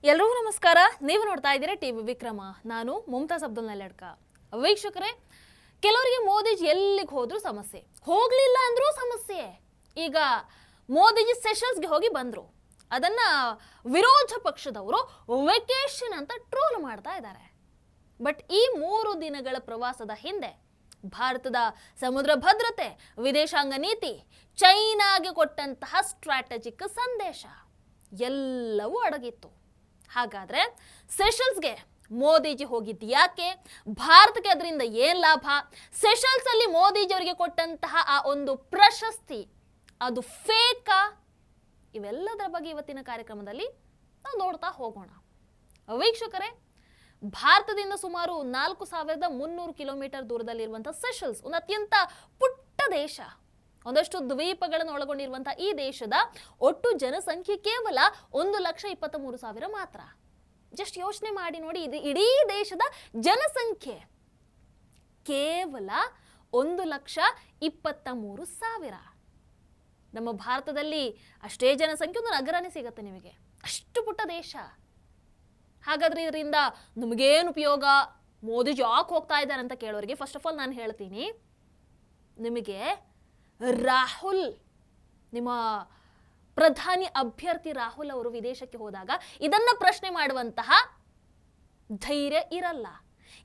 ಎಲ್ಲರಿಗೂ ನಮಸ್ಕಾರ. ನೀವು ನೋಡ್ತಾ ಇದ್ದೀರಾ ಟಿವಿ ವಿಕ್ರಮ. ನಾನು ಮುಮ್ತಾಜ್ ಅಬ್ದುಲ್ ನಲ್ಲೆಡ್ಕ. ವೀಕ್ಷಕರೇ, ಕೆಲವರಿಗೆ ಮೋದಿಜಿ ಎಲ್ಲಿಗೆ ಹೋದ್ರೂ ಸಮಸ್ಯೆ, ಹೋಗ್ಲಿಲ್ಲ ಅಂದ್ರೂ ಸಮಸ್ಯೆ. ಈಗ ಮೋದಿಜಿ ಸೆಷಲ್ಸ್ಗೆ ಹೋಗಿ ಬಂದ್ರು, ಅದನ್ನ ವಿರೋಧ ಪಕ್ಷದವರು ವೆಕೇಶನ್ ಅಂತ ಟ್ರೋಲ್ ಮಾಡ್ತಾ ಇದ್ದಾರೆ. ಬಟ್ ಈ 3 ದಿನಗಳ ಪ್ರವಾಸದ ಹಿಂದೆ ಭಾರತದ ಸಮುದ್ರ ಭದ್ರತೆ, ವಿದೇಶಾಂಗ ನೀತಿ, ಚೈನಾಗೆ ಕೊಟ್ಟಂತಹ ಸ್ಟ್ರಾಟಜಿಕ್ ಸಂದೇಶ ಎಲ್ಲವೂ ಅಡಗಿತ್ತು. ಹಾಗಾದ್ರೆ ಸೆಷಲ್ಸ್ಗೆ ಮೋದಿಜಿ ಹೋಗಿದ್ದು ಯಾಕೆ? ಭಾರತಕ್ಕೆ ಅದರಿಂದ ಏನ್ ಲಾಭ? ಸೆಷಲ್ಸ್ ಅಲ್ಲಿ ಮೋದಿಜಿ ಅವರಿಗೆ ಕೊಟ್ಟಂತಹ ಆ ಒಂದು ಪ್ರಶಸ್ತಿ ಅದು ಫೇಕಾ? ಇವೆಲ್ಲದರ ಬಗ್ಗೆ ಇವತ್ತಿನ ಕಾರ್ಯಕ್ರಮದಲ್ಲಿ ನಾವು ನೋಡ್ತಾ ಹೋಗೋಣ. ವೀಕ್ಷಕರೇ, ಭಾರತದಿಂದ ಸುಮಾರು 4300 ಕಿಲೋಮೀಟರ್ ದೂರದಲ್ಲಿರುವಂತಹ ಸೆಷಲ್ಸ್ ಒಂದು ಅತ್ಯಂತ ಪುಟ್ಟ ದೇಶ. ಒಂದಷ್ಟು ದ್ವೀಪಗಳನ್ನು ಒಳಗೊಂಡಿರುವಂತಹ ಈ ದೇಶದ ಒಟ್ಟು ಜನಸಂಖ್ಯೆ ಕೇವಲ 1,23,000 ಮಾತ್ರ. ಜಸ್ಟ್ ಯೋಚನೆ ಮಾಡಿ ನೋಡಿ, ಇದು ಇಡೀ ದೇಶದ ಜನಸಂಖ್ಯೆ ಕೇವಲ 1,23,000. ನಮ್ಮ ಭಾರತದಲ್ಲಿ ಅಷ್ಟೇ ಜನಸಂಖ್ಯೆ ಒಂದು ನಗರನೇ ಸಿಗತ್ತೆ ನಿಮಗೆ, ಅಷ್ಟು ಪುಟ್ಟ ದೇಶ. ಹಾಗಾದ್ರೆ ಇದರಿಂದ ನಿಮಗೇನು ಉಪಯೋಗ? ಮೋದಿಜಿ ಯಾಕೆ ಹೋಗ್ತಾ ಇದ್ದಾರೆ ಅಂತ ಕೇಳೋರಿಗೆ ಫಸ್ಟ್ ಆಫ್ ಆಲ್ ನಾನು ಹೇಳ್ತೀನಿ, ನಿಮಗೆ ರಾಹುಲ್, ನಿಮ್ಮ ಪ್ರಧಾನಿ ಅಭ್ಯರ್ಥಿ ರಾಹುಲ್ ಅವರು ವಿದೇಶಕ್ಕೆ ಹೋದಾಗ ಇದನ್ನ ಪ್ರಶ್ನೆ ಮಾಡುವಂತಹ ಧೈರ್ಯ ಇರಲ್ಲ.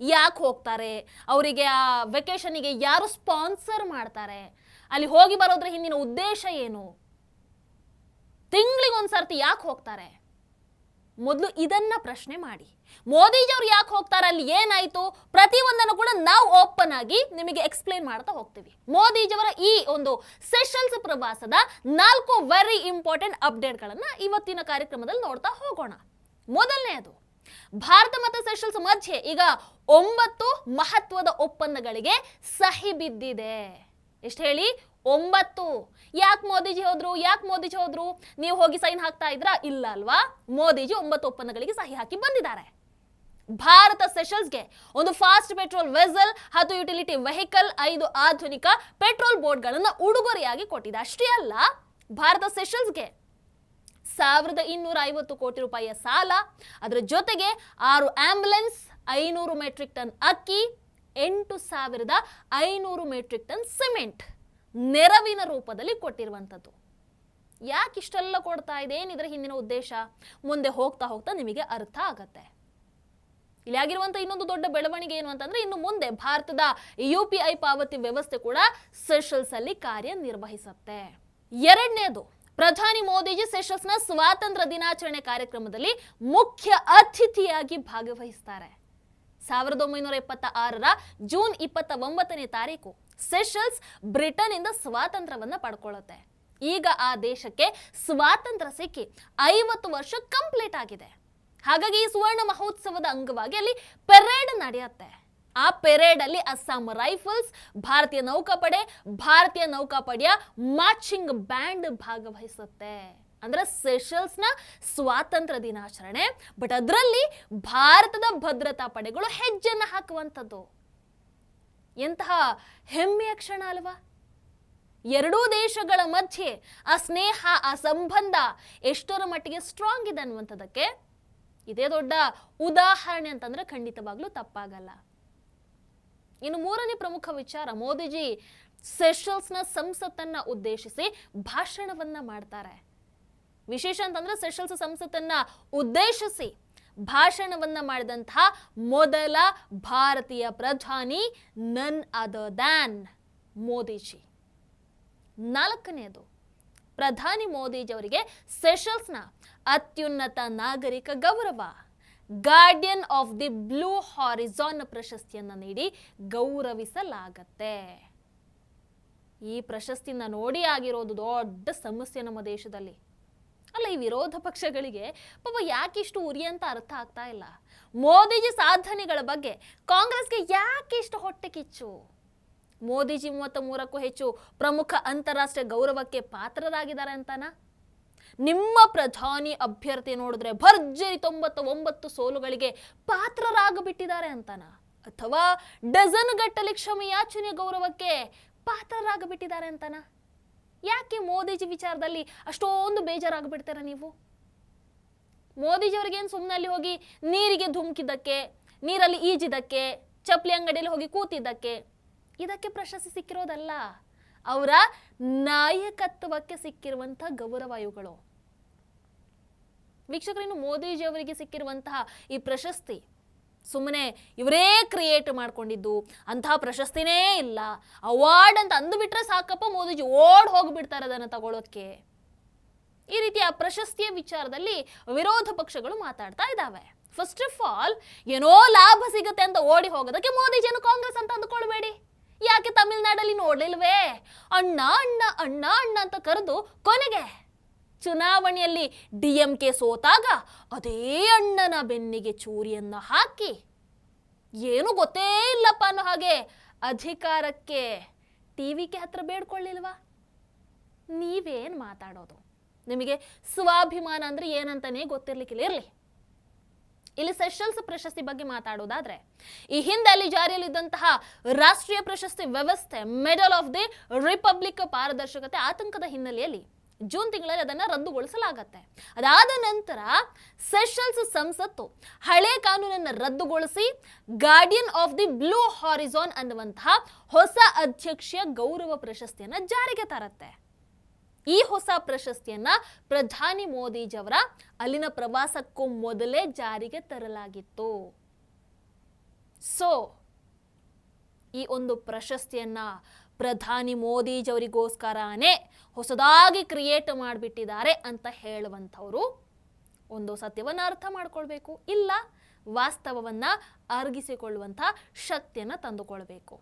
ಯಾಕೆ ಹೋಗ್ತಾರೆ, ಅವರಿಗೆ ಆ ವೆಕೇಶನ್ಗೆ ಯಾರು ಸ್ಪಾನ್ಸರ್ ಮಾಡ್ತಾರೆ, ಅಲ್ಲಿ ಹೋಗಿ ಬರೋದ್ರ ಹಿಂದಿನ ಉದ್ದೇಶ ಏನು, ತಿಂಗಳಿಗೊಂದ್ಸರ್ತಿ ಯಾಕೆ ಹೋಗ್ತಾರೆ, ಮೊದಲು ಇದನ್ನ ಪ್ರಶ್ನೆ ಮಾಡಿ. ಮೋದಿಜಿ ಅವ್ರು ಯಾಕೆ ಹೋಗ್ತಾರೆ, ಅಲ್ಲಿ ಏನಾಯ್ತು, ಪ್ರತಿಯೊಂದನ್ನು ಕೂಡ ನಾವು ಓಪನ್ ಆಗಿ ನಿಮಗೆ ಎಕ್ಸ್ಪ್ಲೇನ್ ಮಾಡ್ತಾ ಹೋಗ್ತೀವಿ. ಮೋದಿಜಿ ಅವರ ಈ ಒಂದು ಸೆಷಲ್ಸ್ ಪ್ರವಾಸದ 4 ವೆರಿ ಇಂಪಾರ್ಟೆಂಟ್ ಅಪ್ಡೇಟ್ಗಳನ್ನ ಇವತ್ತಿನ ಕಾರ್ಯಕ್ರಮದಲ್ಲಿ ನೋಡ್ತಾ ಹೋಗೋಣ. ಮೊದಲನೆಯದು, ಭಾರತ ಮತ್ತು ಸೆಷಲ್ಸ್ ಮಧ್ಯೆ ಈಗ 9 ಮಹತ್ವದ ಒಪ್ಪಂದಗಳಿಗೆ ಸಹಿ ಬಿದ್ದಿದೆ. ಎಷ್ಟು ಹೇಳಿ? 9. ಯಾಕೆ ಮೋದಿಜಿ ಹೋದ್ರು? ನೀವು ಹೋಗಿ ಸೈನ್ ಹಾಕ್ತಾ ಇದ್ರಾ? ಇಲ್ಲ ಅಲ್ವಾ? ಮೋದಿಜಿ 9 ಒಪ್ಪಂದಗಳಿಗೆ ಸಹಿ ಹಾಕಿ ಬಂದಿದ್ದಾರೆ. ಭಾರತ ಸೆಷಲ್ಸ್ಗೆ ಒಂದು fast petrol vessel, 10 utility vehicle, 5 ಆಧುನಿಕ ಪೆಟ್ರೋಲ್ ಬೋಟ್ಗಳನ್ನು ಉಡುಗೊರೆಯಾಗಿ ಕೊಟ್ಟಿದೆ. ಅಷ್ಟೇ ಅಲ್ಲ, ಭಾರತ ಸೆಷಲ್ಸ್ಗೆ 1,250 ಕೋಟಿ ರೂಪಾಯಿಯ ಸಾಲ, ಅದರ ಜೊತೆಗೆ 6 ಆಂಬ್ಯುಲೆನ್ಸ್, 500 ಮೆಟ್ರಿಕ್ ಟನ್ ಅಕ್ಕಿ, 8,500 ಮೆಟ್ರಿಕ್ ಟನ್ ಸಿಮೆಂಟ್ ನೆರವಿನ ರೂಪದಲ್ಲಿ ಕೊಟ್ಟಿರುವಂಥದ್ದು. ಯಾಕೆ ಇಷ್ಟೆಲ್ಲ ಕೊಡ್ತಾ ಇದೆ, ಏನಿದ್ರೆ ಹಿಂದಿನ ಉದ್ದೇಶ? ಮುಂದೆ ಹೋಗ್ತಾ ಹೋಗ್ತಾ ನಿಮಗೆ ಅರ್ಥ ಆಗತ್ತೆ. ಇಲ್ಲಿ ಆಗಿರುವಂತ ಇನ್ನೊಂದು ದೊಡ್ಡ ಬೆಳವಣಿಗೆ ಏನು ಅಂತಂದ್ರೆ, ಇನ್ನು ಮುಂದೆ ಭಾರತದ UPI ಪಾವತಿ ವ್ಯವಸ್ಥೆ ಕೂಡ ಸೆಷಲ್ಸ್ ಅಲ್ಲಿ ಕಾರ್ಯನಿರ್ವಹಿಸುತ್ತೆ. ಎರಡನೇದು, ಪ್ರಧಾನಿ ಮೋದಿಜಿ ಸೆಷಲ್ಸ್ನ ಸ್ವಾತಂತ್ರ್ಯ ದಿನಾಚರಣೆ ಕಾರ್ಯಕ್ರಮದಲ್ಲಿ ಮುಖ್ಯ ಅತಿಥಿಯಾಗಿ ಭಾಗವಹಿಸ್ತಾರೆ. 1976ರ ಜೂನ್ 29ನೇ ತಾರೀಕು ಸೆಷಲ್ಸ್ ಬ್ರಿಟನ್ ಇಂದ ಸ್ವಾತಂತ್ರ್ಯವನ್ನ ಪಡ್ಕೊಳ್ಳುತ್ತೆ. ಈಗ ಆ ದೇಶಕ್ಕೆ ಸ್ವಾತಂತ್ರ್ಯ ಸಿಕ್ಕಿ 50 ವರ್ಷ ಕಂಪ್ಲೀಟ್ ಆಗಿದೆ. ಹಾಗಾಗಿ ಈ ಸುವರ್ಣ ಮಹೋತ್ಸವದ ಅಂಗವಾಗಿ ಅಲ್ಲಿ ಪೆರೇಡ್ ನಡೆಯುತ್ತೆ. ಆ ಪೆರೇಡ್ ಅಲ್ಲಿ ಅಸ್ಸಾಂ ರೈಫಲ್ಸ್, ಭಾರತೀಯ ನೌಕಾಪಡೆಯ ಮಾರ್ಚಿಂಗ್ ಬ್ಯಾಂಡ್ ಭಾಗವಹಿಸುತ್ತೆ. ಅಂದ್ರೆ ಸೆಷಲ್ಸ್ ನ ಸ್ವಾತಂತ್ರ್ಯ ದಿನಾಚರಣೆ, ಬಟ್ ಅದರಲ್ಲಿ ಭಾರತದ ಭದ್ರತಾ ಪಡೆಗಳು ಹೆಜ್ಜೆಯನ್ನು ಹಾಕುವಂಥದ್ದು. ಎಂತಹ ಹೆಮ್ಮೆಯ ಕ್ಷಣ ಅಲ್ವಾ? ಎರಡೂ ದೇಶಗಳ ಮಧ್ಯೆ ಆ ಸ್ನೇಹ, ಆ ಸಂಬಂಧ ಎಷ್ಟರ ಮಟ್ಟಿಗೆ ಸ್ಟ್ರಾಂಗ್ ಇದೆ ಅನ್ನುವಂಥದ್ದಕ್ಕೆ ಇದೇ ದೊಡ್ಡ ಉದಾಹರಣೆ ಅಂತಂದ್ರೆ ಖಂಡಿತವಾಗ್ಲೂ ತಪ್ಪಾಗಲ್ಲ. ಇನ್ನು ಮೂರನೇ ಪ್ರಮುಖ ವಿಚಾರ, ಮೋದಿಜಿ ಸೆಷಲ್ಸ್ನ ಸಂಸತ್ತನ್ನ ಉದ್ದೇಶಿಸಿ ಭಾಷಣವನ್ನ ಮಾಡ್ತಾರೆ. ವಿಶೇಷ ಅಂತಂದ್ರೆ ಸೆಷಲ್ಸ್ ಸಂಸತ್ತನ್ನ ಉದ್ದೇಶಿಸಿ ಭಾಷಣವನ್ನ ಮಾಡಿದಂತಹ ಮೊದಲ ಭಾರತೀಯ ಪ್ರಧಾನಿ ನನ್ ಅದರ್ ದ್ಯಾನ್ ಮೋದಿಜಿ. ನಾಲ್ಕನೆಯದು, ಪ್ರಧಾನಿ ಮೋದಿಜಿ ಅವರಿಗೆ ಸೆಷಲ್ಸ್ನ ಅತ್ಯುನ್ನತ ನಾಗರಿಕ ಗೌರವ Guardian of the Blue Horizon ಪ್ರಶಸ್ತಿಯನ್ನ ನೀಡಿ ಗೌರವಿಸಲಾಗತ್ತೆ. ಈ ಪ್ರಶಸ್ತಿನ ನೋಡಿ ಆಗಿರೋದು ದೊಡ್ಡ ಸಮಸ್ಯೆ ನಮ್ಮ ದೇಶದಲ್ಲಿ. ಅಲ್ಲ, ಈ ವಿರೋಧ ಪಕ್ಷಗಳಿಗೆ ಪಾಪ ಯಾಕಿಷ್ಟು ಉರಿ ಅಂತ ಅರ್ಥ ಆಗ್ತಾ ಇಲ್ಲ. ಮೋದಿಜಿ ಸಾಧನೆಗಳ ಬಗ್ಗೆ ಕಾಂಗ್ರೆಸ್ಗೆ ಯಾಕಿಷ್ಟು ಹೊಟ್ಟೆ ಕಿಚ್ಚು? ಮೋದಿಜಿ 33ಕ್ಕೂ ಹೆಚ್ಚು ಪ್ರಮುಖ ಅಂತಾರಾಷ್ಟ್ರೀಯ ಗೌರವಕ್ಕೆ ಪಾತ್ರರಾಗಿದ್ದಾರೆ ಅಂತಾನ? ನಿಮ್ಮ ಪ್ರಧಾನಿ ಅಭ್ಯರ್ಥಿ ನೋಡಿದ್ರೆ ಭರ್ಜರಿ 99 ಸೋಲುಗಳಿಗೆ ಪಾತ್ರರಾಗಬಿಟ್ಟಿದ್ದಾರೆ ಅಂತಾನ? ಅಥವಾ ಡಜನ್ ಗಟ್ಟಲೆ ಕ್ಷಮೆಯಾಚನೆ ಗೌರವಕ್ಕೆ ಪಾತ್ರರಾಗಬಿಟ್ಟಿದ್ದಾರೆ ಅಂತಾನ? ಯಾಕೆ ಮೋದಿಜಿ ವಿಚಾರದಲ್ಲಿ ಅಷ್ಟೊಂದು ಬೇಜಾರಾಗ್ಬಿಡ್ತೀರಾ ನೀವು? ಮೋದಿಜಿಯವರಿಗೆ ಏನು ಸುಮ್ಮನೆ ಅಲ್ಲಿ ಹೋಗಿ ನೀರಿಗೆ ಧುಮುಕಿದ್ದಕ್ಕೆ, ನೀರಲ್ಲಿ ಈಜಿದ್ದಕ್ಕೆ, ಚಪ್ಪಲಿ ಅಂಗಡಿಯಲ್ಲಿ ಹೋಗಿ ಕೂತಿದ್ದಕ್ಕೆ ಇದಕ್ಕೆ ಪ್ರಶಸ್ತಿ ಸಿಕ್ಕಿರೋದಲ್ಲ. ಅವರ ನಾಯಕತ್ವಕ್ಕೆ ಸಿಕ್ಕಿರುವಂತಹ ಗೌರವ ಇವುಗಳು. ವೀಕ್ಷಕರು, ಇನ್ನು ಮೋದಿಜಿಯವರಿಗೆ ಸಿಕ್ಕಿರುವಂತಹ ಈ ಪ್ರಶಸ್ತಿ ಸುಮ್ಮನೆ ಇವರೇ ಕ್ರಿಯೇಟ್ ಮಾಡ್ಕೊಂಡಿದ್ದು, ಅಂತಹ ಪ್ರಶಸ್ತಿನೇ ಇಲ್ಲ, ಅವಾರ್ಡ್ ಅಂತ ಅಂದುಬಿಟ್ರೆ ಸಾಕಪ್ಪ ಮೋದಿಜಿ ಓಡ್ ಹೋಗ್ಬಿಡ್ತಾರೆ ಅದನ್ನು ತಗೊಳ್ಳೋಕ್ಕೆ. ಈ ರೀತಿಯ ಪ್ರಶಸ್ತಿಯ ವಿಚಾರದಲ್ಲಿ ವಿರೋಧ ಪಕ್ಷಗಳು ಮಾತಾಡ್ತಾ ಇದ್ದಾವೆ. ಫಸ್ಟ್ ಆಫ್ ಆಲ್, ಏನೋ ಲಾಭ ಸಿಗುತ್ತೆ ಅಂತ ಓಡಿ ಹೋಗೋದಕ್ಕೆ ಮೋದಿಜಿಯನ್ನು ಕಾಂಗ್ರೆಸ್ ಅಂತ ಅಂದುಕೊಳ್ಬೇಡಿ. ಯಾಕೆ ತಮಿಳುನಾಡಲ್ಲಿ ನೋಡ್ಲಿಲ್ವೇ? ಅಣ್ಣ ಅಣ್ಣ ಅಣ್ಣ ಅಣ್ಣ ಅಂತ ಕರೆದು ಕೊನೆಗೆ ಚುನಾವಣೆಯಲ್ಲಿ DMK ಸೋತಾಗ ಅದೇ ಅಣ್ಣನ ಬೆನ್ನಿಗೆ ಚೂರಿಯನ್ನ ಹಾಕಿ ಏನು ಗೊತ್ತೇ ಇಲ್ಲಪ್ಪ ಅನ್ನೋ ಹಾಗೆ ಅಧಿಕಾರಕ್ಕೆ TVK ಹತ್ರ ಬೇಡ್ಕೊಳ್ಳಿಲ್ವಾ? ನೀವೇನ್ ಮಾತಾಡೋದು? ನಿಮಗೆ ಸ್ವಾಭಿಮಾನ ಅಂದ್ರೆ ಏನಂತಾನೆ ಗೊತ್ತಿರ್ಲಿಕ್ಕಿಲ್ಲ. ಇರ್ಲಿ, ಇಲ್ಲಿ ಸೆಷಲ್ಸ್ ಪ್ರಶಸ್ತಿ ಬಗ್ಗೆ ಮಾತಾಡೋದಾದ್ರೆ, ಈ ಹಿಂದೆ ಅಲ್ಲಿ ಜಾರಿಯಲ್ಲಿದ್ದಂತಹ ರಾಷ್ಟ್ರೀಯ ಪ್ರಶಸ್ತಿ ವ್ಯವಸ್ಥೆ ಮೆಡಲ್ ಆಫ್ ದಿ ರಿಪಬ್ಲಿಕ್ ಪಾರದರ್ಶಕತೆ ಆತಂಕದ ಹಿನ್ನೆಲೆಯಲ್ಲಿ ಜೂನ್ ತಿಂಗಳಲ್ಲಿ ಅದನ್ನು ರದ್ದುಗೊಳಿಸಲಾಗತ್ತೆ. ಅದಾದ ನಂತರ ಸೆಷಲ್ಸ್ ಸಂಸತ್ತು ಹಳೆ ಕಾನೂನನ್ನು ರದ್ದುಗೊಳಿಸಿ guardian of the Blue horizon ಅನ್ನುವಂತಹ ಹೊಸ ಅಧ್ಯಕ್ಷೀಯ ಗೌರವ ಪ್ರಶಸ್ತಿಯನ್ನ ಜಾರಿಗೆ ತರತ್ತೆ. ಈ ಹೊಸ ಪ್ರಶಸ್ತಿಯನ್ನ ಪ್ರಧಾನಿ ಮೋದಿಜಿಯವರ ಅಲ್ಲಿನ ಪ್ರವಾಸಕ್ಕೂ ಮೊದಲೇ ಜಾರಿಗೆ ತರಲಾಗಿತ್ತು. ಸೊ ಈ ಒಂದು ಪ್ರಶಸ್ತಿಯನ್ನ ಪ್ರಧಾನಿ ಮೋದಿಜಿಯವರಿಗೋಸ್ಕರನೇ ಹೊಸದಾಗಿ ಕ್ರಿಯೇಟ್ ಮಾಡಿಬಿಟ್ಟಿದ್ದಾರೆ ಅಂತ ಹೇಳುವಂಥವ್ರು ಒಂದು ಸತ್ಯವನ್ನ ಅರ್ಥ ಮಾಡ್ಕೊಳ್ಬೇಕು, ಇಲ್ಲ ವಾಸ್ತವವನ್ನ ಅರಗಿಸಿಕೊಳ್ಳುವಂಥ ಶಕ್ತಿಯನ್ನ ತಂದುಕೊಳ್ಬೇಕು.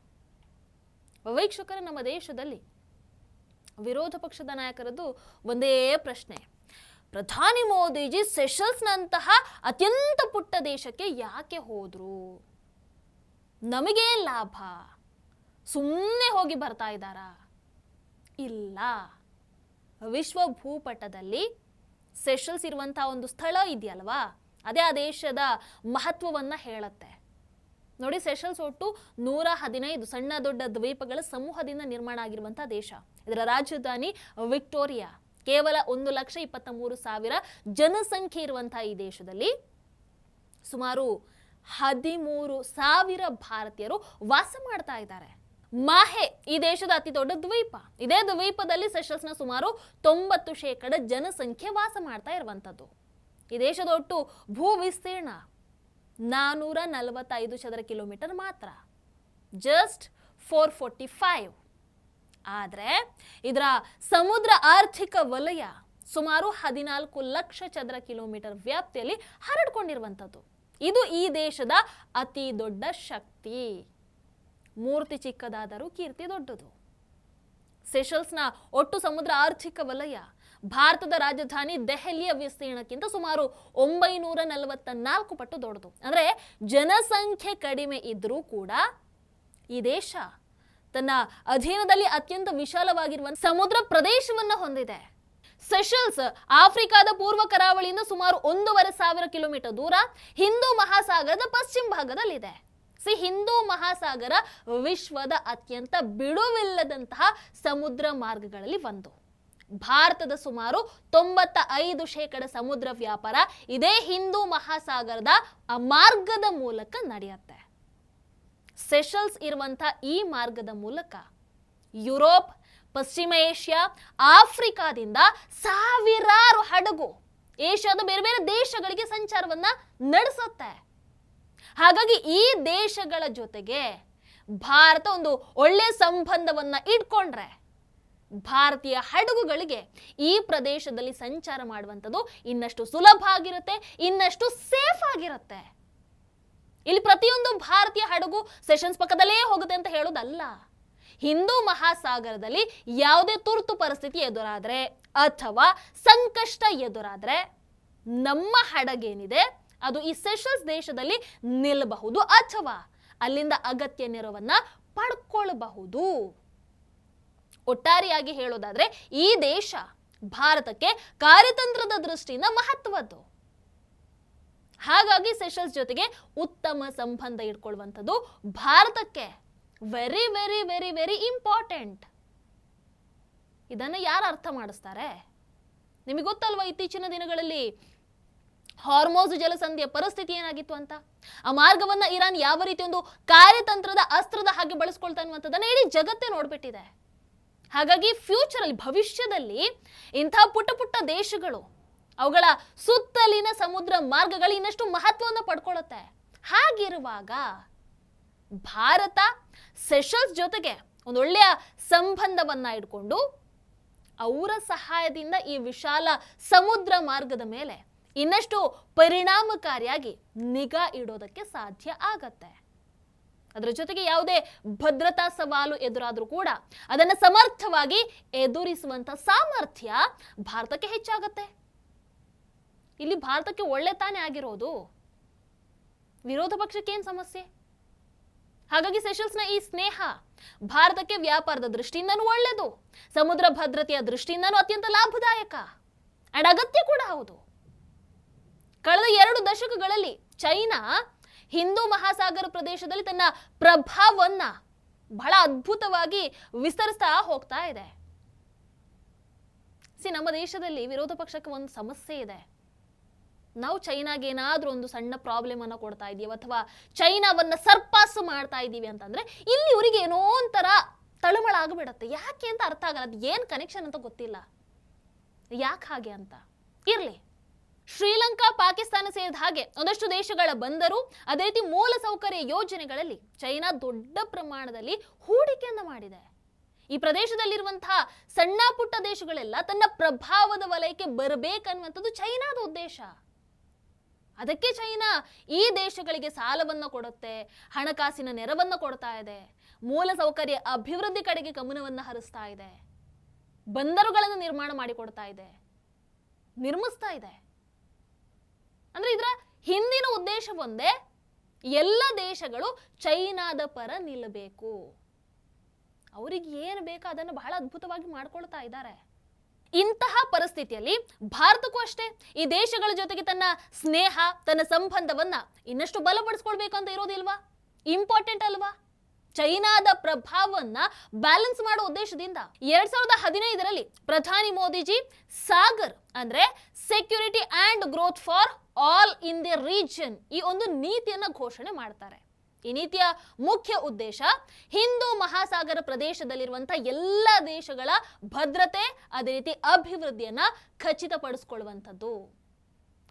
ವೀಕ್ಷಕರ, ನಮ್ಮ ದೇಶದಲ್ಲಿ ವಿರೋಧ ಪಕ್ಷದ ನಾಯಕರದ್ದು ಒಂದೇ ಪ್ರಶ್ನೆ, ಪ್ರಧಾನಿ ಮೋದಿಜಿ ಸೆಷಲ್ಸ್ನಂತಹ ಅತ್ಯಂತ ಪುಟ್ಟ ದೇಶಕ್ಕೆ ಯಾಕೆ ಹೋದ್ರು? ನಮಗೇ ಲಾಭ, ಸುಮ್ಮನೆ ಹೋಗಿ ಬರ್ತಾ ಇದ್ದಾರಾ? ಇಲ್ಲ, ವಿಶ್ವ ಭೂಪಟದಲ್ಲಿ ಸೆಷಲ್ಸ್ ಇರುವಂತಹ ಒಂದು ಸ್ಥಳ ಇದೆಯಲ್ವಾ, ಅದೇ ಆ ದೇಶದ ಮಹತ್ವವನ್ನ ಹೇಳುತ್ತೆ. ನೋಡಿ, ಸೆಷಲ್ಸ್ ಒಟ್ಟು 115 ಸಣ್ಣ ದೊಡ್ಡ ದ್ವೀಪಗಳ ಸಮೂಹದಿಂದ ನಿರ್ಮಾಣ ಆಗಿರುವಂತಹ ದೇಶ. ಇದರ ರಾಜಧಾನಿ ವಿಕ್ಟೋರಿಯಾ. ಕೇವಲ 1,23,000 ಜನಸಂಖ್ಯೆ ಇರುವಂತಹ ಈ ದೇಶದಲ್ಲಿ ಸುಮಾರು 13,000 ಭಾರತೀಯರು ವಾಸ ಮಾಡ್ತಾ ಇದ್ದಾರೆ. ಮಾಹೆ ಈ ದೇಶದ ಅತಿ ದೊಡ್ಡ ದ್ವೀಪ. ಇದೇ ದ್ವೀಪದಲ್ಲಿ ಸೆಷಲ್ಸ್ನ ಸುಮಾರು 90% ಜನಸಂಖ್ಯೆ ವಾಸ ಮಾಡ್ತಾ ಇರುವಂತದ್ದು. ಈ ದೇಶದ ಒಟ್ಟು ಭೂ ವಿಸ್ತೀರ್ಣ 445 ಚದರ ಕಿಲೋಮೀಟರ್ ಮಾತ್ರ, ಜಸ್ಟ್ 445. ಆದರೆ ಇದರ ಸಮುದ್ರ ಆರ್ಥಿಕ ವಲಯ ಸುಮಾರು 14 ಲಕ್ಷ ಚದರ ಕಿಲೋಮೀಟರ್ ವ್ಯಾಪ್ತಿಯಲ್ಲಿ ಹರಡ್ಕೊಂಡಿರುವಂಥದ್ದು. ಇದು ಈ ದೇಶದ ಅತಿ ದೊಡ್ಡ ಶಕ್ತಿ. ಮೂರ್ತಿ ಚಿಕ್ಕದಾದರೂ ಕೀರ್ತಿ ದೊಡ್ಡದು. ಸೆಷಲ್ಸ್ನ ಒಟ್ಟು ಸಮುದ್ರ ಆರ್ಥಿಕ ವಲಯ ಭಾರತದ ರಾಜಧಾನಿ ದೆಹಲಿಯ ವಿಸ್ತೀರ್ಣಕ್ಕಿಂತ ಸುಮಾರು 944 ಪಟ್ಟು ದೊಡ್ಡದು. ಅಂದ್ರೆ ಜನಸಂಖ್ಯೆ ಕಡಿಮೆ ಇದ್ರೂ ಕೂಡ ಈ ದೇಶ ತನ್ನ ಅಧೀನದಲ್ಲಿ ಅತ್ಯಂತ ವಿಶಾಲವಾಗಿರುವ ಸಮುದ್ರ ಪ್ರದೇಶವನ್ನ ಹೊಂದಿದೆ. ಸೆಷಲ್ಸ್ ಆಫ್ರಿಕಾದ ಪೂರ್ವ ಕರಾವಳಿಯಿಂದ ಸುಮಾರು 1,500 ಕಿಲೋಮೀಟರ್ ದೂರ ಹಿಂದೂ ಮಹಾಸಾಗರದ ಪಶ್ಚಿಮ ಭಾಗದಲ್ಲಿದೆ. ಹಿಂದೂ ಮಹಾಸಾಗರ ವಿಶ್ವದ ಅತ್ಯಂತ ಬಿಡುವಿಲ್ಲದಂತಹ ಸಮುದ್ರ ಮಾರ್ಗಗಳಲ್ಲಿ ಒಂದು. ಭಾರತದ ಸುಮಾರು 95% ಸಮುದ್ರ ವ್ಯಾಪಾರ ಇದೇ ಹಿಂದೂ ಮಹಾಸಾಗರದ ಮಾರ್ಗದ ಮೂಲಕ ನಡೆಯುತ್ತೆ. ಸೆಷಲ್ಸ್ ಇರುವಂತಹ ಈ ಮಾರ್ಗದ ಮೂಲಕ ಯುರೋಪ್, ಪಶ್ಚಿಮ ಏಷ್ಯಾ, ಆಫ್ರಿಕಾದಿಂದ ಸಾವಿರಾರು ಹಡಗು ಏಷ್ಯಾದ ಬೇರೆ ಬೇರೆ ದೇಶಗಳಿಗೆ ಸಂಚಾರವನ್ನ ನಡೆಸುತ್ತೆ. ಹಾಗಾಗಿ ಈ ದೇಶಗಳ ಜೊತೆಗೆ ಭಾರತ ಒಂದು ಒಳ್ಳೆ ಸಂಬಂಧವನ್ನ ಇಟ್ಕೊಂಡ್ರೆ ಭಾರತೀಯ ಹಡಗುಗಳಿಗೆ ಈ ಪ್ರದೇಶದಲ್ಲಿ ಸಂಚಾರ ಮಾಡುವಂಥದ್ದು ಇನ್ನಷ್ಟು ಸುಲಭ ಆಗಿರುತ್ತೆ, ಇನ್ನಷ್ಟು ಸೇಫ್ ಆಗಿರುತ್ತೆ. ಇಲ್ಲಿ ಪ್ರತಿಯೊಂದು ಭಾರತೀಯ ಹಡಗು ಸೆಷನ್ಸ್ ಪಕ್ಕದಲ್ಲೇ ಹೋಗುತ್ತೆ ಅಂತ ಹೇಳೋದಲ್ಲ. ಹಿಂದೂ ಮಹಾಸಾಗರದಲ್ಲಿ ಯಾವುದೇ ತುರ್ತು ಪರಿಸ್ಥಿತಿ ಎದುರಾದ್ರೆ ಅಥವಾ ಸಂಕಷ್ಟ ಎದುರಾದ್ರೆ ನಮ್ಮ ಹಡಗೇನಿದೆ ಅದು ಈ ಸೆಷಲ್ಸ್ ದೇಶದಲ್ಲಿ ನಿಲ್ಲಬಹುದು ಅಥವಾ ಅಲ್ಲಿಂದ ಅಗತ್ಯ ನೆರವನ್ನ ಪಡ್ಕೊಳ್ಳಬಹುದು. ಒಟ್ಟಾರೆಯಾಗಿ ಹೇಳೋದಾದ್ರೆ ಈ ದೇಶ ಭಾರತಕ್ಕೆ ಕಾರ್ಯತಂತ್ರದ ದೃಷ್ಟಿಯಿಂದ ಮಹತ್ವದ್ದು. ಹಾಗಾಗಿ ಸೆಷಲ್ಸ್ ಜೊತೆಗೆ ಉತ್ತಮ ಸಂಬಂಧ ಇಟ್ಕೊಳ್ಳುವಂಥದ್ದು ಭಾರತಕ್ಕೆ very very very very important. ಇದನ್ನು ಯಾರು ಅರ್ಥ ಮಾಡಿಸ್ತಾರೆ? ನಿಮಗೆ ಗೊತ್ತಲ್ವಾ, ಇತ್ತೀಚಿನ ದಿನಗಳಲ್ಲಿ ಹಾರ್ಮೋಜ್ ಜಲಸಂಧಿಯ ಪರಿಸ್ಥಿತಿ ಏನಾಗಿತ್ತು ಅಂತ, ಆ ಮಾರ್ಗವನ್ನ ಇರಾನ್ ಯಾವ ರೀತಿ ಒಂದು ಕಾರ್ಯತಂತ್ರದ ಅಸ್ತ್ರದ ಹಾಗೆ ಬಳಸ್ಕೊಳ್ತಾ ಅನ್ನುವಂಥದ್ದನ್ನ ಇಡೀ ಜಗತ್ತೇ ನೋಡ್ಬಿಟ್ಟಿದೆ. ಹಾಗಾಗಿ ಫ್ಯೂಚರ್ ಅಲ್ಲಿ, ಭವಿಷ್ಯದಲ್ಲಿ ಇಂಥ ಪುಟ್ಟ ಪುಟ್ಟ ದೇಶಗಳು ಅವುಗಳ ಸುತ್ತಲಿನ ಸಮುದ್ರ ಮಾರ್ಗಗಳು ಇನ್ನಷ್ಟು ಮಹತ್ವವನ್ನು ಪಡ್ಕೊಳ್ಳುತ್ತೆ. ಹಾಗಿರುವಾಗ ಭಾರತ ಸೆಷಲ್ಸ್ ಜೊತೆಗೆ ಒಂದೊಳ್ಳೆಯ ಸಂಬಂಧವನ್ನ ಇಟ್ಕೊಂಡು ಅವರ ಸಹಾಯದಿಂದ ಈ ವಿಶಾಲ ಸಮುದ್ರ ಮಾರ್ಗದ ಮೇಲೆ ಇನ್ನಷ್ಟು ಪರಿಣಾಮಕಾರಿಯಾಗಿ ನಿಗಾ ಇಡೋದಕ್ಕೆ ಸಾಧ್ಯ ಆಗತ್ತೆ. ಅದರ ಜೊತೆಗೆ ಯಾವುದೇ ಭದ್ರತಾ ಸವಾಲು ಎದುರಾದ್ರೂ ಕೂಡ ಅದನ್ನು ಸಮರ್ಥವಾಗಿ ಎದುರಿಸುವಂತ ಸಾಮರ್ಥ್ಯ ಭಾರತಕ್ಕೆ ಹೆಚ್ಚಾಗತ್ತೆ. ಇಲ್ಲಿ ಭಾರತಕ್ಕೆ ಒಳ್ಳೆ ತಾನೇ ಆಗಿರೋದು, ವಿರೋಧ ಪಕ್ಷಕ್ಕೆ ಏನ್ ಸಮಸ್ಯೆ? ಹಾಗಾಗಿ ಸೆಷಲ್ಸ್ನ ಈ ಸ್ನೇಹ ಭಾರತಕ್ಕೆ ವ್ಯಾಪಾರದ ದೃಷ್ಟಿಯಿಂದನೂ ಒಳ್ಳೆಯದು, ಸಮುದ್ರ ಭದ್ರತೆಯ ದೃಷ್ಟಿಯಿಂದನೂ ಅತ್ಯಂತ ಲಾಭದಾಯಕ ಅಂಡ್ ಅಗತ್ಯ ಕೂಡ ಹೌದು. ಕಳೆದ 2 ದಶಕಗಳಲ್ಲಿ ಚೈನಾ ಹಿಂದೂ ಮಹಾಸಾಗರ ಪ್ರದೇಶದಲ್ಲಿ ತನ್ನ ಪ್ರಭಾವವನ್ನ ಬಹಳ ಅದ್ಭುತವಾಗಿ ವಿಸ್ತರಿಸ್ತಾ ಹೋಗ್ತಾ ಇದೆ. ನಮ್ಮ ದೇಶದಲ್ಲಿ ವಿರೋಧ ಪಕ್ಷಕ್ಕೆ ಒಂದು ಸಮಸ್ಯೆ ಇದೆ. ನಾವು ಚೈನಾಗೆ ಏನಾದ್ರೂ ಒಂದು ಸಣ್ಣ ಪ್ರಾಬ್ಲಮ್ ಅನ್ನ ಕೊಡ್ತಾ ಇದೀವಿ ಅಥವಾ ಚೈನಾವನ್ನ ಸರ್ಪಾಸು ಮಾಡ್ತಾ ಇದೀವಿ ಅಂತಂದ್ರೆ ಇಲ್ಲಿ ಇವರಿಗೆ ಏನೋ ಒಂಥರ ತಳಮಳ ಆಗ್ಬಿಡತ್ತೆ. ಯಾಕೆ ಅಂತ ಅರ್ಥ ಆಗಲ್ಲ, ಅದು ಏನ್ ಕನೆಕ್ಷನ್ ಅಂತ ಗೊತ್ತಿಲ್ಲ, ಯಾಕೆ ಹಾಗೆ ಅಂತ. ಇರ್ಲಿ, ಶ್ರೀಲಂಕಾ, ಪಾಕಿಸ್ತಾನ ಸೇರಿದ ಹಾಗೆ ಒಂದಷ್ಟು ದೇಶಗಳ ಬಂದರು, ಅದೇ ರೀತಿ ಮೂಲ ಸೌಕರ್ಯ ಯೋಜನೆಗಳಲ್ಲಿ ಚೈನಾ ದೊಡ್ಡ ಪ್ರಮಾಣದಲ್ಲಿ ಹೂಡಿಕೆಯನ್ನ ಮಾಡಿದೆ. ಈ ಪ್ರದೇಶದಲ್ಲಿರುವಂತಹ ಸಣ್ಣ ಪುಟ್ಟ ದೇಶಗಳೆಲ್ಲ ತನ್ನ ಪ್ರಭಾವದ ವಲಯಕ್ಕೆ ಬರಬೇಕನ್ನುವಂಥದ್ದು ಚೈನಾದ ಉದ್ದೇಶ. ಅದಕ್ಕೆ ಚೈನಾ ಈ ದೇಶಗಳಿಗೆ ಸಾಲವನ್ನ ಕೊಡುತ್ತೆ, ಹಣಕಾಸಿನ ನೆರವನ್ನ ಕೊಡ್ತಾ ಇದೆ, ಮೂಲ ಸೌಕರ್ಯ ಅಭಿವೃದ್ಧಿ ಕಡೆಗೆ ಗಮನವನ್ನ ಹರಿಸ್ತಾ ಇದೆ, ಬಂದರುಗಳನ್ನು ನಿರ್ಮಾಣ ಮಾಡಿಕೊಡ್ತಾ ಇದೆ, ನಿರ್ಮಿಸ್ತಾ ಇದೆ. ಅಂದ್ರೆ ಇದರ ಹಿಂದಿನ ಉದ್ದೇಶ ಒಂದೇ, ಎಲ್ಲ ದೇಶಗಳು ಚೈನಾದ ಪರ ನಿಲ್ಲಬೇಕು. ಅವರಿಗೆ ಏನು ಬೇಕೋ ಅದನ್ನು ಬಹಳ ಅದ್ಭುತವಾಗಿ ಮಾಡ್ಕೊಳ್ತಾ ಇದ್ದಾರೆ. ಇಂತಹ ಪರಿಸ್ಥಿತಿಯಲ್ಲಿ ಭಾರತಕ್ಕೂ ಅಷ್ಟೇ ಈ ದೇಶಗಳ ಜೊತೆಗೆ ತನ್ನ ಸ್ನೇಹ, ತನ್ನ ಸಂಬಂಧವನ್ನ ಇನ್ನಷ್ಟು ಬಲಪಡಿಸ್ಕೊಳ್ಬೇಕು ಅಂತ ಇರೋದಿಲ್ವಾ? ಇಂಪಾರ್ಟೆಂಟ್ ಅಲ್ವಾ? ಚೈನಾದ ಪ್ರಭಾವವನ್ನ ಬ್ಯಾಲೆನ್ಸ್ ಮಾಡೋ ಉದ್ದೇಶದಿಂದ 2015ರಲ್ಲಿ ಪ್ರಧಾನಿ ಮೋದಿಜಿ ಸಾಗರ್ ಅಂದ್ರೆ security and growth for all in the region ಈ ಒಂದು ನೀತಿಯನ್ನ ಘೋಷಣೆ ಮಾಡ್ತಾರೆ. ಈ ನೀತಿಯ ಮುಖ್ಯ ಉದ್ದೇಶ ಹಿಂದೂ ಮಹಾಸಾಗರ ಪ್ರದೇಶದಲ್ಲಿರುವಂತಹ ಎಲ್ಲ ದೇಶಗಳ ಭದ್ರತೆ, ಅದೇ ರೀತಿ ಅಭಿವೃದ್ಧಿಯನ್ನ ಖಚಿತಪಡಿಸಿಕೊಳ್ಳುವಂಥದ್ದು.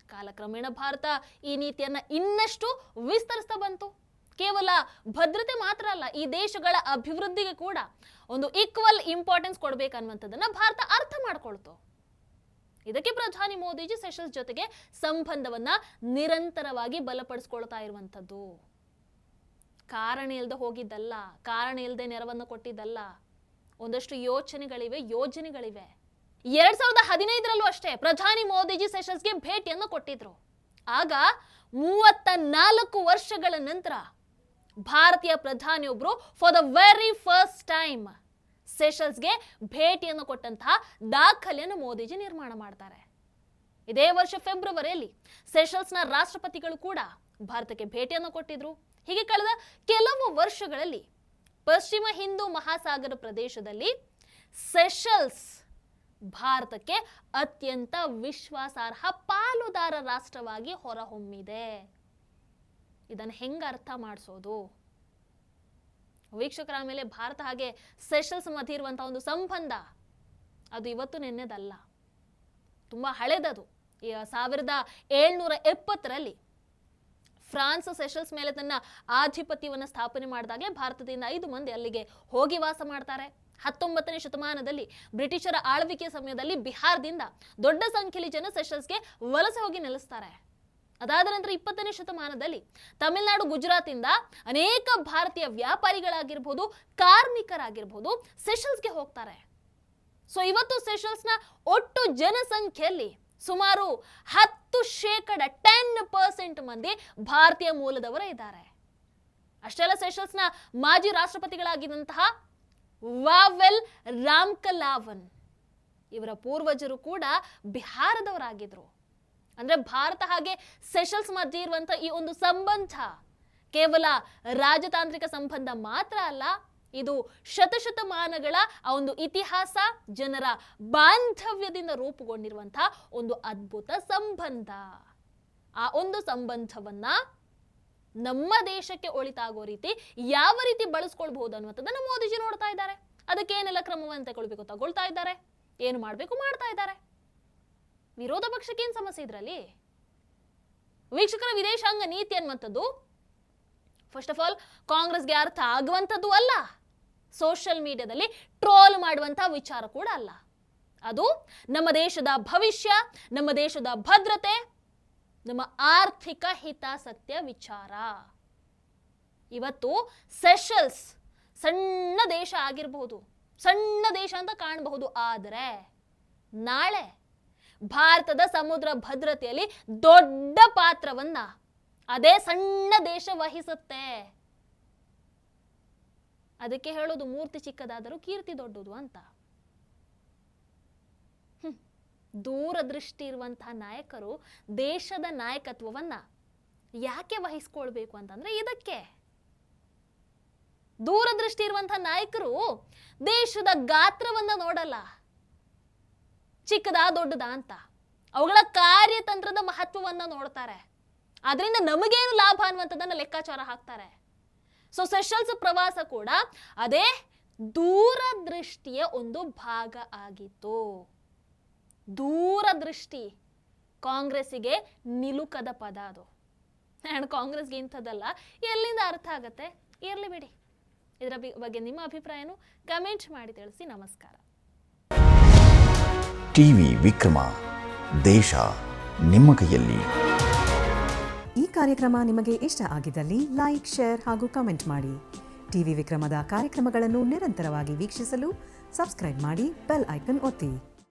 ಕಾಲಕ್ರಮೇಣ ಭಾರತ ಈ ನೀತಿಯನ್ನ ಇನ್ನಷ್ಟು ವಿಸ್ತರಿಸ್ತಾ ಬಂತು. ಕೇವಲ ಭದ್ರತೆ ಮಾತ್ರ ಅಲ್ಲ, ಈ ದೇಶಗಳ ಅಭಿವೃದ್ಧಿಗೆ ಕೂಡ ಒಂದು ಈಕ್ವಲ್ ಇಂಪಾರ್ಟೆನ್ಸ್ ಕೊಡಬೇಕನ್ನುವಂಥದ್ದನ್ನ ಭಾರತ ಅರ್ಥ ಮಾಡ್ಕೊಳ್ತು. ಇದಕ್ಕೆ ಪ್ರಧಾನಿ ಮೋದಿಜಿ ಸೆಷಲ್ಸ್ ಜೊತೆಗೆ ಸಂಬಂಧವನ್ನ ನಿರಂತರವಾಗಿ ಬಲಪಡಿಸ್ಕೊಳ್ತಾ ಇರುವಂಥದ್ದು. ಕಾರಣ ಇಲ್ಲದೆ ಹೋಗಿದ್ದಲ್ಲ, ಕಾರಣ ಇಲ್ಲದೆ ನೆರವನ್ನು ಕೊಟ್ಟಿದ್ದಲ್ಲ, ಒಂದಷ್ಟು ಯೋಜನೆಗಳಿವೆ. 2015ರಲ್ಲೂ ಅಷ್ಟೇ ಪ್ರಧಾನಿ ಮೋದಿಜಿ ಸೆಷಲ್ಸ್ಗೆ ಭೇಟಿಯನ್ನು ಕೊಟ್ಟಿದ್ರು. ಆಗ 34 ವರ್ಷಗಳ ನಂತರ ಭಾರತೀಯ ಪ್ರಧಾನಿಯೊಬ್ರು for the very first time ಸೆಷಲ್ಸ್ಗೆ ಭೇಟಿಯನ್ನು ಕೊಟ್ಟಂತಹ ದಾಖಲೆಯನ್ನು ಮೋದಿಜಿ ನಿರ್ಮಾಣ ಮಾಡ್ತಾರೆ. ಇದೇ ವರ್ಷ ಫೆಬ್ರವರಿಯಲ್ಲಿ ಸೆಷಲ್ಸ್ನ ರಾಷ್ಟ್ರಪತಿಗಳು ಕೂಡ ಭಾರತಕ್ಕೆ ಭೇಟಿಯನ್ನು ಕೊಟ್ಟಿದ್ರು. ಹೀಗೆ ಕಳೆದ ಕೆಲವು ವರ್ಷಗಳಲ್ಲಿ ಪಶ್ಚಿಮ ಹಿಂದೂ ಮಹಾಸಾಗರ ಪ್ರದೇಶದಲ್ಲಿ ಸೆಷಲ್ಸ್ ಭಾರತಕ್ಕೆ ಅತ್ಯಂತ ವಿಶ್ವಾಸಾರ್ಹ ಪಾಲುದಾರ ರಾಷ್ಟ್ರವಾಗಿ ಹೊರಹೊಮ್ಮಿದೆ. ಇದನ್ನು ಹೆಂಗ ಅರ್ಥ ಮಾಡಿಸೋದು? ವೀಕ್ಷಕರ ಮೇಲೆ ಭಾರತ ಹಾಗೆ ಸೆಷಲ್ಸ್ ಮಧ್ಯೆ ಇರುವಂತಹ ಒಂದು ಸಂಬಂಧ ಅದು ಇವತ್ತು ನಿನ್ನೆದಲ್ಲ, ತುಂಬಾ ಹಳೆದದು. 1770ರಲ್ಲಿ ಫ್ರಾನ್ಸ್ ಸೆಷಲ್ಸ್ ಮೇಲೆ ತನ್ನ ಆಧಿಪತ್ಯವನ್ನು ಸ್ಥಾಪನೆ ಮಾಡಿದಾಗಲೇ ಭಾರತದಿಂದ 5 ಮಂದಿ ಅಲ್ಲಿಗೆ ಹೋಗಿ ವಾಸ ಮಾಡ್ತಾರೆ. 19ನೇ ಶತಮಾನದಲ್ಲಿ ಬ್ರಿಟಿಷರ ಆಳ್ವಿಕೆ ಸಮಯದಲ್ಲಿ ಬಿಹಾರದಿಂದ ದೊಡ್ಡ ಸಂಖ್ಯೆಯಲ್ಲಿ ಜನ ಸೆಷಲ್ಸ್ಗೆ ವಲಸೆ ಹೋಗಿ ನೆಲೆಸ್ತಾರೆ. ಅದಾದ ನಂತರ 20ನೇ ಶತಮಾನದಲ್ಲಿ ತಮಿಳುನಾಡು, ಗುಜರಾತಿಂದ ಅನೇಕ ಭಾರತೀಯ ವ್ಯಾಪಾರಿಗಳಾಗಿರ್ಬೋದು, ಕಾರ್ಮಿಕರಾಗಿರ್ಬೋದು ಸೆಷಲ್ಸ್ಗೆ ಹೋಗ್ತಾರೆ. ಸೊ ಇವತ್ತು ಸೆಷಲ್ಸ್ನ ಒಟ್ಟು ಜನಸಂಖ್ಯೆಯಲ್ಲಿ ಸುಮಾರು 10% ಮಂದಿ ಭಾರತೀಯ ಮೂಲದವರ ಇದ್ದಾರೆ. ಅಷ್ಟೆಲ್ಲ ಸೆಷಲ್ಸ್ನ ಮಾಜಿ ರಾಷ್ಟ್ರಪತಿಗಳಾಗಿದ್ದಂತಹ ವಾವೆಲ್ ರಾಮ್ಕಲಾವನ್ ಇವರ ಪೂರ್ವಜರು ಕೂಡ ಬಿಹಾರದವರಾಗಿದ್ರು. ಅಂದ್ರೆ ಭಾರತ ಹಾಗೆ ಸೆಷಲ್ಸ್ ಮಧ್ಯೆ ಇರುವಂತಹ ಈ ಒಂದು ಸಂಬಂಧ ಕೇವಲ ರಾಜತಾಂತ್ರಿಕ ಸಂಬಂಧ ಮಾತ್ರ ಅಲ್ಲ, ಇದು ಶತಶತಮಾನಗಳ ಆ ಒಂದು ಇತಿಹಾಸ, ಜನರ ಬಾಂಧವ್ಯದಿಂದ ರೂಪುಗೊಂಡಿರುವಂತಹ ಒಂದು ಅದ್ಭುತ ಸಂಬಂಧ. ಆ ಒಂದು ಸಂಬಂಧವನ್ನ ನಮ್ಮ ದೇಶಕ್ಕೆ ಒಳಿತಾಗೋ ರೀತಿ ಯಾವ ರೀತಿ ಬಳಸ್ಕೊಳ್ಬಹುದು ಅನ್ನುವಂಥದ್ದನ್ನ ಮೋದಿಜಿ ನೋಡ್ತಾ ಇದ್ದಾರೆ. ಅದಕ್ಕೆ ಏನೆಲ್ಲ ಕ್ರಮವನ್ನು ತಗೊಳ್ಬೇಕು ತಗೊಳ್ತಾ ಇದ್ದಾರೆ, ಏನು ಮಾಡಬೇಕು ಮಾಡ್ತಾ ಇದ್ದಾರೆ. ವಿರೋಧ ಪಕ್ಷಕ್ಕೆ ಏನ್ ಸಮಸ್ಯೆ ಇದ್ರಲ್ಲಿ? ವೀಕ್ಷಕರ, ವಿದೇಶಾಂಗ ನೀತಿ ಅನ್ನುವಂಥದ್ದು ಫಸ್ಟ್ ಆಫ್ ಆಲ್ ಕಾಂಗ್ರೆಸ್ಗೆ ಅರ್ಥ ಆಗುವಂಥದ್ದು ಅಲ್ಲ, ಸೋಷಿಯಲ್ ಮೀಡಿಯಾದಲ್ಲಿ ಟ್ರೋಲ್ ಮಾಡುವಂತಹ ವಿಚಾರ ಕೂಡ ಅಲ್ಲ. ಅದು ನಮ್ಮ ದೇಶದ ಭವಿಷ್ಯ, ನಮ್ಮ ದೇಶದ ಭದ್ರತೆ, ನಮ್ಮ ಆರ್ಥಿಕ ಹಿತಾಸಕ್ತಿಯ ವಿಚಾರ. ಇವತ್ತು ಸೆಷಲ್ಸ್ ಸಣ್ಣ ದೇಶ ಆಗಿರಬಹುದು, ಸಣ್ಣ ದೇಶ ಅಂತ ಕಾಣಬಹುದು, ಆದರೆ ನಾಳೆ ಭಾರತದ ಸಮುದ್ರ ಭದ್ರತೆಯಲ್ಲಿ ದೊಡ್ಡ ಪಾತ್ರವನ್ನ ಅದೇ ಸಣ್ಣ ದೇಶ ವಹಿಸುತ್ತೆ. ಅದಕ್ಕೆ ಹೇಳೋದು ಮೂರ್ತಿ ಚಿಕ್ಕದಾದರೂ ಕೀರ್ತಿ ದೊಡ್ಡದು ಅಂತ. ದೂರದೃಷ್ಟಿ ಇರುವಂತಹ ನಾಯಕರು ದೇಶದ ನಾಯಕತ್ವವನ್ನ ಯಾಕೆ ವಹಿಸ್ಕೊಳ್ಬೇಕು ಅಂತಂದ್ರೆ ಇದಕ್ಕೆ. ದೂರದೃಷ್ಟಿ ಇರುವಂತಹ ನಾಯಕರು ದೇಶದ ಗಾತ್ರವನ್ನ ನೋಡಲ್ಲ, ಚಿಕ್ಕದಾ ದೊಡ್ಡದಾ ಅಂತ, ಅವುಗಳ ಕಾರ್ಯತಂತ್ರದ ಮಹತ್ವವನ್ನ ನೋಡ್ತಾರೆ. ಅದರಿಂದ ನಮಗೇನು ಲಾಭ ಅನ್ನುವಂಥದ್ದನ್ನ ಲೆಕ್ಕಾಚಾರ ಹಾಕ್ತಾರೆ. ಸೊ ಸೆಷಲ್ಸ್ ಪ್ರವಾಸ ಕೂಡ ಅದೇ ದೂರದೃಷ್ಟಿಯ ಒಂದು ಭಾಗ ಆಗಿತ್ತು. ದೂರದೃಷ್ಟಿ ಕಾಂಗ್ರೆಸ್ಸಿಗೆ ನಿಲುಕದ ಪದ ಅದು. ಆ್ಯಂಡ್ ಕಾಂಗ್ರೆಸ್ಗೆ ಇಂಥದ್ದಲ್ಲ, ಎಲ್ಲಿಂದ ಅರ್ಥ ಆಗತ್ತೆ? ಇರಲಿ ಬಿಡಿ. ಇದರ ಬಗ್ಗೆ ನಿಮ್ಮ ಅಭಿಪ್ರಾಯನು ಕಮೆಂಟ್ ಮಾಡಿ ತಿಳಿಸಿ. ನಮಸ್ಕಾರ. ಟಿವಿ ವಿಕ್ರಮ, ದೇಶ ನಿಮ್ಮ ಕೈಯಲ್ಲಿ. ಈ ಕಾರ್ಯಕ್ರಮ ನಿಮಗೆ ಇಷ್ಟ ಆಗಿದ್ದಲ್ಲಿ ಲೈಕ್, ಶೇರ್ ಹಾಗೂ ಕಮೆಂಟ್ ಮಾಡಿ. ಟಿವಿ ವಿಕ್ರಮದ ಕಾರ್ಯಕ್ರಮಗಳನ್ನು ನಿರಂತರವಾಗಿ ವೀಕ್ಷಿಸಲು ಸಬ್ಸ್ಕ್ರೈಬ್ ಮಾಡಿ, ಬೆಲ್ ಐಕನ್ ಒತ್ತಿ.